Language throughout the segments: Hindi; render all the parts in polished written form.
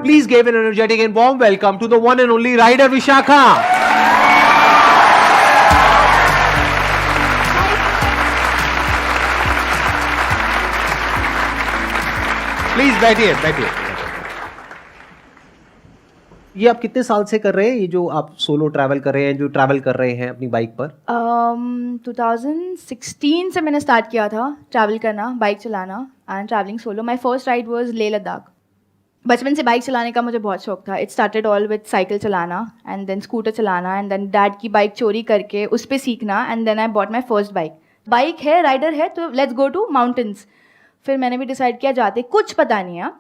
Please give an energetic and warm welcome to the one and only rider Vishakha. Please बैठिए बैठिए। ये आप कितने साल से कर रहे हैं, ये जो आप सोलो ट्रैवल कर रहे हैं, जो ट्रैवल कर रहे हैं अपनी बाइक पर? 2016 से मैंने स्टार्ट किया था ट्रैवल करना, बाइक चलाना and travelling solo. My first ride was Leh Ladakh. बचपन से बाइक चलाने का मुझे बहुत शौक था। It started all with cycle चलाना एंड देन स्कूटर चलाना एंड देन डैड की बाइक चोरी करके उस पर सीखना and then I bought my first bike. Bike है, राइडर है, तो लेट्स गो टू माउंटेन्स। फिर मैंने भी डिसाइड किया जाते कुछ पता नहीं है,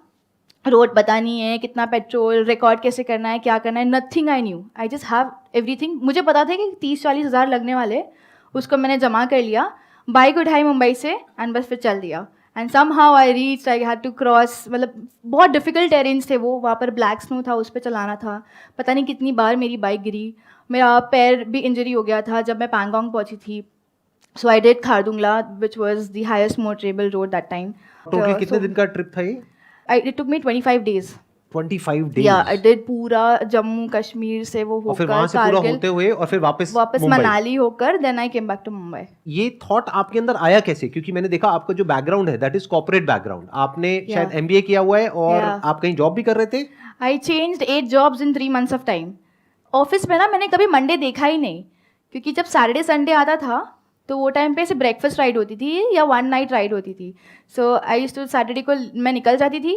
रोड पता नहीं है, कितना पेट्रोल, रिकॉर्ड कैसे करना है, क्या करना है, nothing I knew. I just have everything. मुझे पता था कि 30-40 हज़ार लगने वाले, उसको मैंने जमा कर लिया, बाइक उठाई मुंबई से एंड बस फिर चल दिया। And somehow I reach, I had to cross, मतलब बहुत डिफिकल्ट टेरेन्स थे वो, वहाँ पर ब्लैक स्नो था, उस पर चलाना था। पता नहीं कितनी बार मेरी बाइक गिरी, मेरा पैर भी इंजरी हो गया था जब मैं पैंगोंग पहुँची थी। So I did Khardungla which was the highest motorable road that time. Total कितने दिन का ट्रिप था ये? It took me 25 days. 25 days? Yeah, I did पूरा जम्मू कश्मीर से वो और फिर होकर वहां से पूरा होते हुए और फिर वापस मुंबई। मनाली होकर then I came back to Mumbai. ये थॉट आपके अंदर आया कैसे? क्योंकि मैंने देखा आपका जो बैकग्राउंड है दैट इज कॉर्पोरेट बैकग्राउंड। आपने शायद MBA किया हुआ है और आप कहीं जॉब भी कर रहे थे? I changed 8 jobs in 3 months of time. Office में ना मैंने कभी मंडे देखा ही नहीं, क्योंकि जब सैटरडे संडे आता था तो वो टाइम पे ऐसे ब्रेकफास्ट राइड होती थी या 1 नाइट राइड होती थी। So I used to Saturday को मैं निकल जाती थी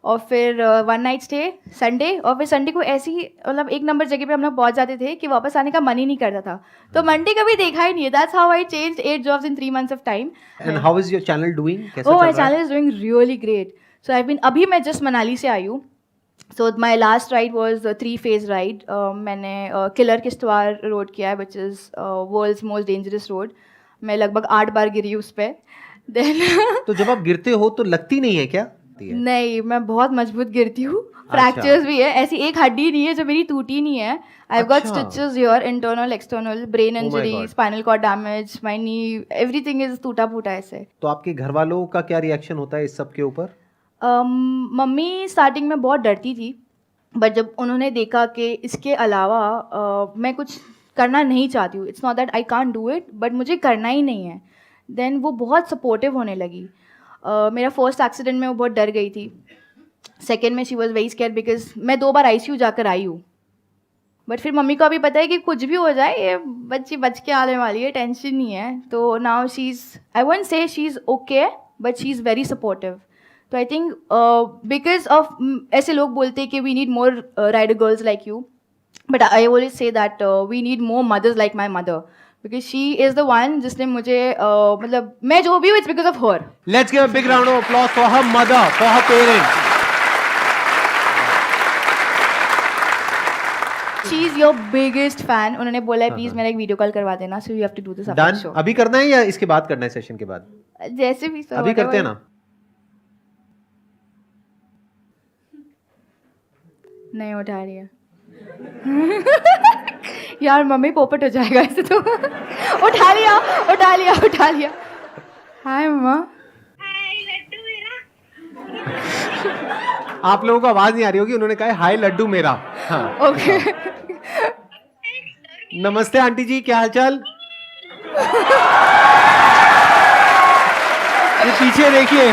और फिर 1 नाइट स्टे संडे, और फिर संडे को ऐसी मतलब एक नंबर जगह पे हम लोग पहुंच जाते थे कि वापस आने का मन ही नहीं करता था। तो मंडे कभी देखा ही नहीं है। That's how I changed 8 jobs in 3 months of time. And how is your channel doing? कैसा चल Oh, रहा my है? channel is doing really great. So I've been, अभी मैं जस्ट मनाली से आई हूँ। So my last ride was a 3-phase ride. मैंने किलर किश्तवाड़ रोड किया है, which is world's most dangerous road. मैं लगभग 8 बार गिरी उस पर। Then तो जब आप गिरते हो तो लगती नहीं है क्या? नहीं, मैं बहुत मजबूत गिरती हूँ। फ्रैक्चर्स भी है, ऐसी एक हड्डी नहीं है जो मेरी टूटी नहीं है। I got stitches here, internal external, brain injury, spinal cord damage, my knee, everything is टूटा फूटा ऐसे। तो आपके घर वालों का क्या रिएक्शन होता है इस सब के ऊपर? मम्मी स्टार्टिंग में बहुत डरती थी, बट जब उन्होंने देखा कि इसके अलावा मैं कुछ करना नहीं चाहती हूँ, it's not that I can't do it, but मुझे करना ही नहीं है, देन वो बहुत सपोर्टिव होने लगी। मेरा फर्स्ट एक्सीडेंट में वो बहुत डर गई थी। सेकेंड में she was very scare because मैं 2 बार ICU जाकर आई हूँ। बट फिर मम्मी को अभी पता है कि कुछ भी हो जाए ये बच्ची बच के आने वाली है, टेंशन नहीं है। तो now she is, I won't say she is okay, but she is very supportive. तो आई थिंक बिकॉज ऑफ, ऐसे लोग बोलते हैं कि we need more rider girls like you, but I always say that we need more mothers like my mother, because she is the one जिसने मुझे मतलब मैं जो भी हूँ it's because of her. Let's give a big round of applause for हर मदर, फॉर हर parents. She is your biggest fan. उन्होंने बोला है प्लीज मेरा एक वीडियो कॉल करवा देना, so you have to do this after show. अभी करना है या इसके बाद करना है, सेशन के बाद? जैसे भी सर, अभी करते हैं ना? नहीं उठा रही है यार मम्मी पोपट हो जाएगा ऐसे तो। उठा लिया उठा लिया उठा लिया। हाय मम्मा। आप लोगों को आवाज नहीं आ रही होगी, उन्होंने कहा है हाय लड्डू मेरा। हाँ, ओके। नमस्ते आंटी जी, क्या हालचाल? ये पीछे देखिए,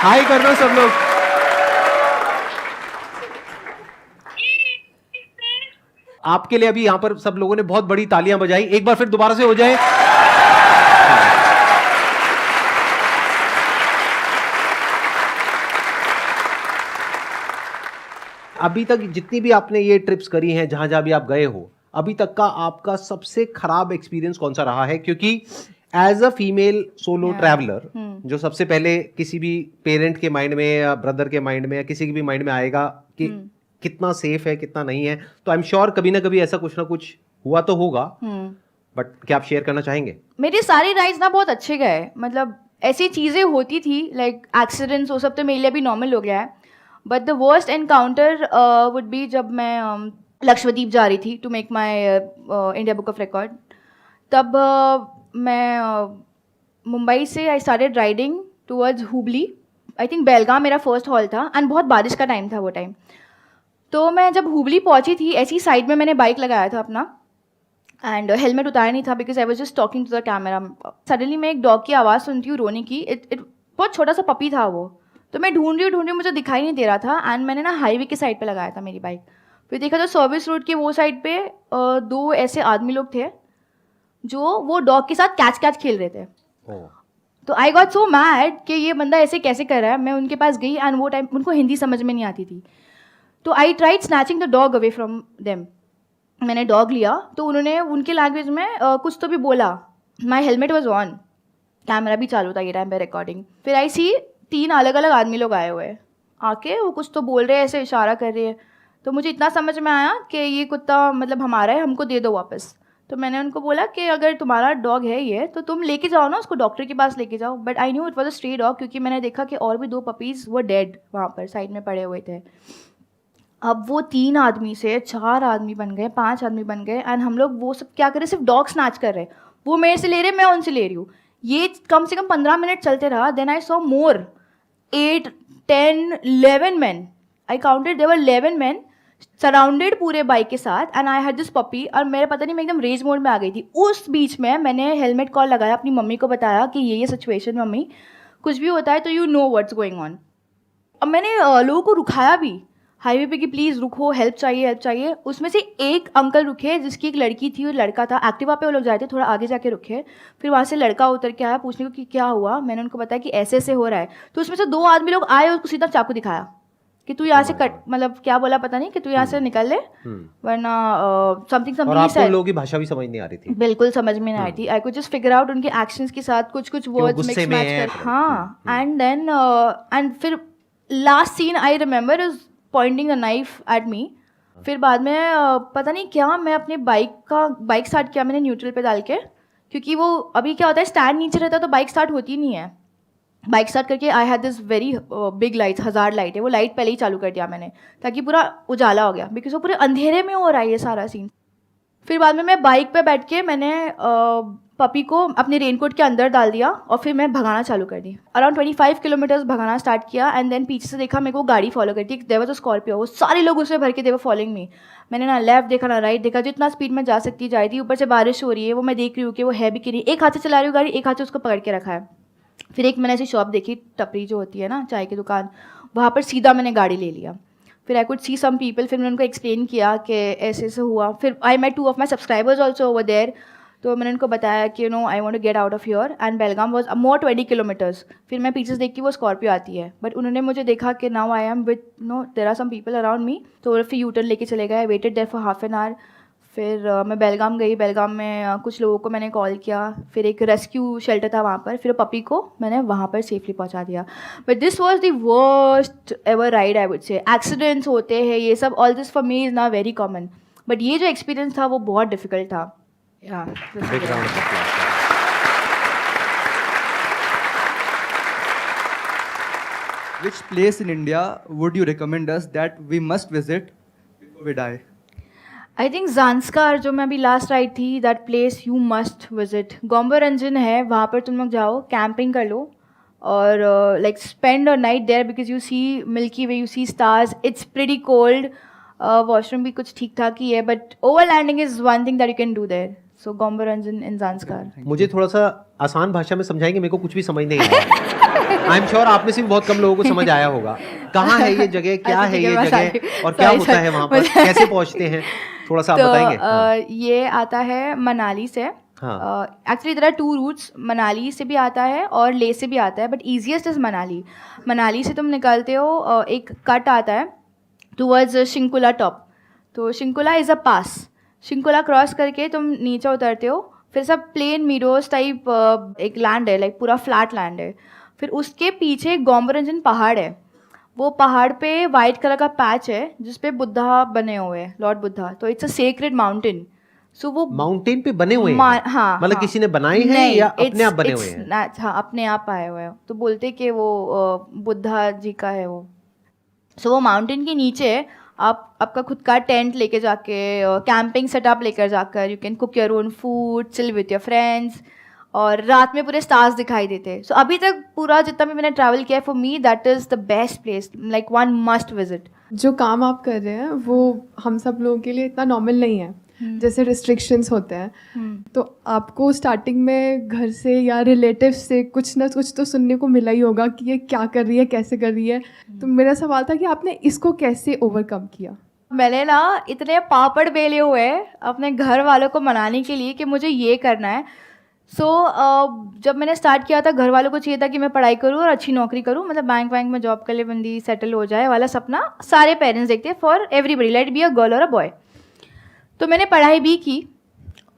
हाय कर दो सब लोग। आपके लिए अभी यहाँ पर सब लोगों ने बहुत बड़ी तालियां बजाई, एक बार फिर दोबारा से हो जाए। अभी तक जितनी भी आपने ये ट्रिप्स करी हैं, जहां जहां भी आप गए हो, अभी तक का आपका सबसे खराब एक्सपीरियंस कौन सा रहा है? क्योंकि as a female solo traveller, जो सबसे पहले किसी भी पेरेंट के माइंड में या ब्रदर के माइंड में या किसी के भी माइंड में आएगा कि कितना सेफ है कितना नहीं है, तो आई एम श्योर कभी ना कभी ऐसा कुछ ना कुछ हुआ तो होगा, बट क्या आप शेयर करना चाहेंगे? मेरे सारे राइड्स ना बहुत अच्छे गए, मतलब ऐसी चीज़ें होती थी लाइक एक्सीडेंट्स, वो सब तो मेरे लिए भी नॉर्मल हो गया है। But the worst encounter would be जब मैं लक्षद्वीप जा रही थी to make my India book of record. तब मैं मुंबई से I started riding towards Hubli I think Belgaum मेरा फर्स्ट हॉल था एंड बहुत बारिश का टाइम था वो टाइम। तो मैं जब हुबली पहुंची थी, ऐसी साइड में मैंने बाइक लगाया था अपना एंड हेलमेट उतारा नहीं था because I was just talking to the camera. Suddenly मैं एक डॉग की आवाज़ सुनती हूँ रोने की। इट बहुत छोटा सा पपी था वो। तो मैं ढूंढ रही हूँ, मुझे दिखाई नहीं दे रहा था एंड मैंने ना हाईवे की साइड पे लगाया था मेरी बाइक। फिर देखा तो सर्विस रोड के वो साइड पे 2 ऐसे आदमी लोग थे जो वो डॉग के साथ कैच खेल रहे थे। तो आई गॉट सो मैड कि ये बंदा ऐसे कैसे कर रहा है। मैं उनके पास गई एंड वो टाइम उनको हिंदी समझ में नहीं आती थी। तो I tried snatching the dog away from them. मैंने डॉग लिया तो उन्होंने उनके लैंग्वेज में कुछ तो भी बोला। माई हेलमेट वॉज ऑन, कैमरा भी चालू था ये टाइम पे रिकॉर्डिंग। फिर आई सी 3 अलग अलग आदमी लोग आए हुए आके, वो कुछ तो बोल रहे हैं, ऐसे इशारा कर रहे हैं। तो मुझे इतना समझ में आया कि ये कुत्ता मतलब हमारा है, हमको दे दो वापस। तो मैंने उनको बोला कि अगर तुम्हारा डॉग है ये तो तुम लेके जाओ ना, उसको डॉक्टर के पास लेके जाओ। But I knew it was a stray dog क्योंकि मैंने देखा कि और भी 2 पपीज़ वो डेड वहाँ पर साइड में पड़े हुए थे। अब वो 3 आदमी से 4 आदमी बन गए, 5 आदमी बन गए एंड हम लोग वो सब क्या करें, सिर्फ डॉग स्नैच कर रहे। वो मेरे से ले रहे, मैं उनसे ले रही हूँ। ये कम से कम 15 मिनट चलते रहा। Then I saw more 8, 10, 11 man. I counted there were 11 man surrounded पूरे बाइक के साथ and I had this puppy. और मेरे पता नहीं मैं एकदम रेज मोड में आ गई थी। उस बीच में मैंने हेलमेट कॉल लगाया, अपनी मम्मी को बताया कि ये सिचुएशन, मम्मी कुछ भी होता है तो you know what's going on. अब मैंने लोगों को रुकाया भी हाईवे पे कि प्लीज़ रुको, हेल्प चाहिए हेल्प चाहिए। उसमें से एक अंकल रुके जिसकी एक लड़की थी और लड़का था। एक्टिवा पे वो लोग जाए थे, थोड़ा आगे जाके रुके। फिर वहाँ से लड़का उतर के आया पूछने को कि क्या हुआ। मैंने उनको बताया कि ऐसे ऐसे हो रहा है। तो उसमें से 2 आदमी लोग आए, उसको सीधा चाकू दिखाया कि तू यहाँ से कट, मतलब क्या बोला पता नहीं, कि तू यहाँ से निकल ले वरना समथिंग और आपको उन लोगों की भाषा भी समझ नहीं आ रही थी? बिल्कुल समझ में नहीं आई थी। I could just figure out उनके एक्शंस के साथ कुछ वर्ड्स मिक्स मैच कर। हाँ एंड देन एंड फिर last scene I remember is pointing a knife at me. फिर बाद में पता नहीं क्या, मैं अपने बाइक स्टार्ट किया मैंने न्यूट्रल पे डाल के, क्योंकि वो अभी क्या होता है स्टैंड नीचे रहता तो बाइक स्टार्ट होती नहीं है। बाइक स्टार्ट करके आई had this very big lights, 1000 light है, वो लाइट पहले ही चालू कर दिया मैंने ताकि पूरा उजाला हो गया, बिकॉज वो पूरे अंधेरे में हो रहा है ये सारा सीन। फिर बाद में मैं बाइक पे बैठ के मैंने पपी को अपने रेनकोट के अंदर डाल दिया और फिर मैं भगाना चालू कर दी। अराउंड 25 किलोमीटर्स भगाना स्टार्ट किया एंड देन पीछे से देखा मेरे को गाड़ी फॉलो करती। देयर वाज अ स्कॉर्पियो, वो सारे लोग उसमें भर के दे वर फॉलोइंग मी। मैंने ना लेफ्ट देखा ना राइट देखा, जितना स्पीड में जा सकती जा रही थी। ऊपर से बारिश हो रही है, वो मैं देख रही हूँ कि वो है भी कि नहीं। एक हाथ से चला रही हूँ गाड़ी, एक हाथ से उसको पकड़ के रखा है। फिर एक मैंने ऐसी शॉप देखी, टपरी जो होती है ना चाय की दुकान, वहाँ पर सीधा मैंने गाड़ी ले लिया। फिर I could see some people, फिर मैंने उनको एक्सप्लेन किया कि ऐसे ऐसे हुआ। फिर I met 2 of my subscribers also over there. तो मैंने उनको बताया कि I want to get out of here and Belgaum was more 20 kilometres. फिर मैं पीछे से देख के वो स्कॉर्पियो आती है, बट उन्होंने मुझे देखा कि now I am with there are some people around me, तो फिर यूटर्न लेके चले गए। Waited there for half an hour. फिर मैं बेलगाम गई। बेलगाम में कुछ लोगों को मैंने कॉल किया, फिर एक रेस्क्यू शेल्टर था वहाँ पर, फिर पपी को मैंने वहाँ पर सेफली पहुँचा दिया। But this was the worst ever ride I would say. Accidents होते हैं ये सब, all this for me is not very common, but ये जो एक्सपीरियंस था वो बहुत डिफिकल्ट था। Big round of applause. Which place in India would you recommend us that we must visit before we die? I think Zanskar जो मैं अभी लास्ट राइड थी, that place you must visit. Gomboranjan है, वहाँ पर तुम लोग जाओ, कैंपिंग कर लो और like spend a night there because you see Milky Way, you see stars. It's pretty cold, washroom भी कुछ ठीक ठाक ही है, but overlanding is one thing that you can do there. So Gomboranjan in Zanskar. मुझे थोड़ा सा आसान भाषा में समझाएंगे, मेरे को कुछ भी समझ नहीं आया। आई एम श्योर आप में से भी बहुत कम लोगों को समझ आया होगा। कहाँ है ये जगह, क्या है ये जगह और क्या होता है वहाँ पर, कैसे पहुँचते हैं, थोड़ा सा आप बताएंगे? हाँ। ये आता है मनाली से। Actually there are 2 routes, Manali से भी आता है और ले से भी आता है, but easiest is Manali. Manali से तुम निकलते हो, एक कट आता है टूवर्ड्स शिंकुला टॉप। तो Shinkula is a pass. Shinkula cross करके तुम नीचे उतरते हो, फिर सब प्लेन मीडोज टाइप एक लैंड है, लाइक पूरा फ्लैट लैंड है। फिर उसके पीछे गोम्बोरंजन पहाड़ है। वो पहाड़ पे वाइट कलर का पैच है जिस पे बुद्धा बने हुए हैं, लॉर्ड बुद्धा। तो इट्स अ सेक्रेड माउंटेन। सो वो माउंटेन पे बने हुए हैं? हाँ, मतलब किसी ने बनाए हैं या अपने आप बने हुए हैं? हाँ, अपने आप आए हुए हैं। तो बोलते कि वो बुद्धा जी का है वो। सो वो माउंटेन के नीचे आप आपका खुद का टेंट लेके जाके, कैंपिंग सेटअप लेकर जाकर, you can cook your own food, chill with your friends. और रात में पूरे स्टार्स दिखाई देते. सो अभी तक पूरा जितना भी मैंने ट्रैवल किया है, for me that is the best place, like one must visit. जो काम आप कर रहे हैं वो हम सब लोगों के लिए इतना नॉर्मल नहीं है. जैसे रिस्ट्रिक्शंस होते हैं, तो आपको स्टार्टिंग में घर से या रिलेटिव से कुछ ना कुछ तो सुनने को मिला ही होगा कि ये क्या कर रही है, कैसे कर रही है. तो मेरा सवाल था कि आपने इसको कैसे ओवरकम किया. मैंने ना इतने पापड़ बेले हुए अपने घर वालों को मनाने के लिए कि मुझे ये करना है. जब मैंने स्टार्ट किया था, घर वालों को चाहिए था कि मैं पढ़ाई करूँ और अच्छी नौकरी करूँ, मतलब बैंक में जॉब कर ले, बंदी सेटल हो जाए वाला सपना सारे पेरेंट्स देखते हैं for everybody, let be a girl और अ बॉय. तो मैंने पढ़ाई भी की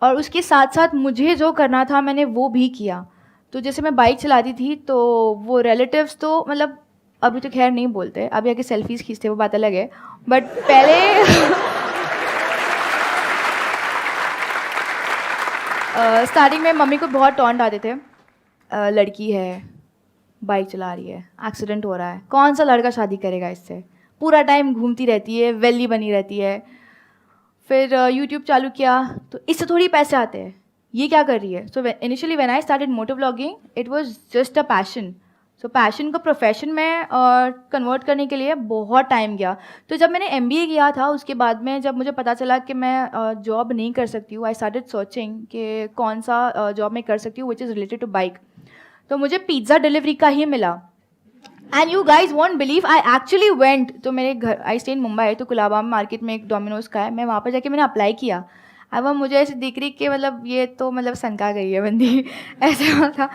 और उसके साथ साथ मुझे जो करना था मैंने वो भी किया. तो जैसे मैं बाइक चलाती थी तो वो रिलेटिव्स तो मतलब अभी तो खैर नहीं बोलते, अभी आके सेल्फीज़ खींचते, वो बात अलग है. बट पहले स्टार्टिंग में मम्मी को बहुत टॉन्ट आते थे. लड़की है, बाइक चला रही है, एक्सीडेंट हो रहा है, कौन सा लड़का शादी करेगा इससे, पूरा टाइम घूमती रहती है, वेली बनी रहती है. फिर यूट्यूब चालू किया तो इससे थोड़ी पैसे आते हैं, ये क्या कर रही है. So initially when I started moto vlogging it was just a passion. So passion को प्रोफेशन में कन्वर्ट करने के लिए बहुत टाइम गया. तो जब मैंने MBA किया था उसके बाद में जब मुझे पता चला कि मैं जॉब नहीं कर सकती हूँ, आई स्टार्टेड सर्चिंग कि कौन सा जॉब मैं कर सकती हूँ which is related to bike. तो मुझे पिज़्ज़ा डिलीवरी का ही मिला. And you guys won't believe I actually went. तो मेरे घर, आई स्टे इन मुंबई, तो कुलाबा मार्केट में एक डोमिनोज का है, मैं वहाँ पर जाके मैंने अप्लाई किया. अब मुझे ऐसे दिख रही कि मतलब ये तो मतलब सनका गई है बंदी ऐसा था.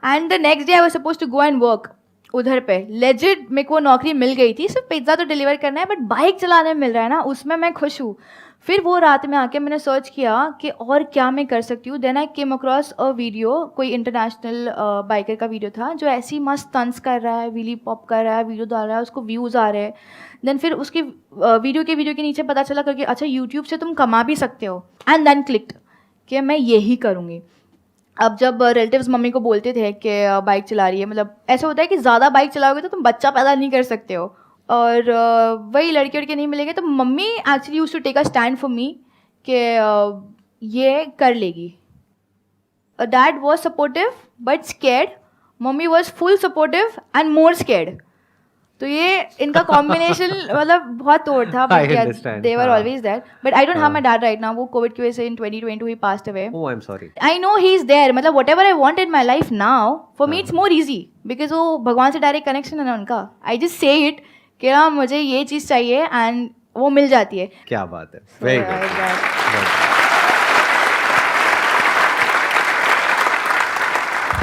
And the next day I was suppose to go and work उधर पे. लेजिट मेरे को नौकरी मिल गई थी, सिर्फ पिज़्ज़ा तो डिलीवर करना है, बट बाइक चलाने में मिल रहा है ना, उसमें मैं खुश हूँ. फिर वो रात में आके मैंने सर्च किया कि और क्या मैं कर सकती हूँ. Then I came across a video, कोई इंटरनेशनल बाइकर का वीडियो था जो ऐसी मस्त स्टंट्स कर रहा है, व्हीली पॉप कर रहा है, वीडियो डाल रहा है, उसको व्यूज़ आ रहे हैं. देन फिर उसकी वीडियो के नीचे पता चला करके अच्छा यूट्यूब से तुम कमा भी सकते हो. एंड देन क्लिक्ड कि मैं यही करूँगी. अब जब रिलेटिव्स मम्मी को बोलते थे कि बाइक चला रही है, मतलब ऐसा होता है कि ज़्यादा बाइक चलाओगे तो तुम बच्चा पैदा नहीं कर सकते हो, और वही लड़के वड़के नहीं मिलेंगे, तो mummy actually used to take a stand for me कि ये कर लेगी. Dad was supportive but scared, mummy was full supportive and more scared. तो ये इनका कॉम्बिनेशन मतलब बहुत तोड़ था. They were always there, but I don't have my dad right now. वो कोविड की वजह से इन 2022 ही passed away. Oh I am sorry. I know he is there, मतलब whatever I want in my life now for me it's more easy because वो भगवान से डायरेक्ट कनेक्शन है ना उनका. आई जस्ट से इट कि ना मुझे ये चीज़ चाहिए एंड वो मिल जाती है. क्या बात है, very good.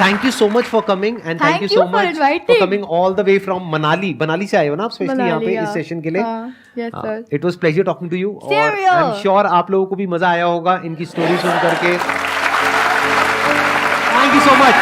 Thank you so much for coming and thank you so much for coming all the way from Manali. Manali से आए हो ना आप स्पेशली यहाँ पे इस सेशन के लिए. Yes sir. It was pleasure talking to you. और I'm sure आप लोगों को भी मजा आया होगा इनकी स्टोरी सुन करके. Thank you so much.